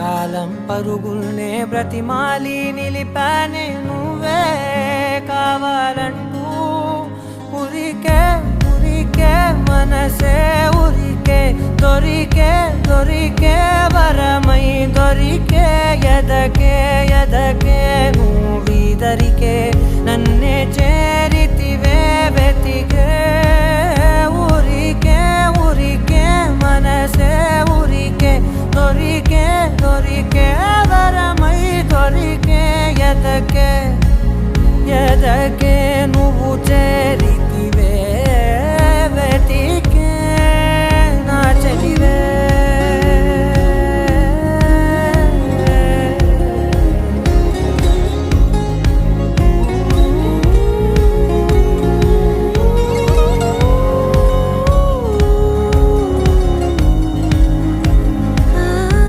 కాలం పరుగుల్నే బ్రతిమాలి నిలిపానే నువ్వే కావాలంటూ ఉరికే ఉరికే మనసే ఉరికే దొరికే దొరికే వరమై దొరికే ఎదకే ఎదకే నువ్వీదరికే నన్నే చేరితివే వెతికే ఊరికే ఊరికే మనసే ఊరికే దొరికే దొరికే వరమై దొరికే ఎదకే ఎదకే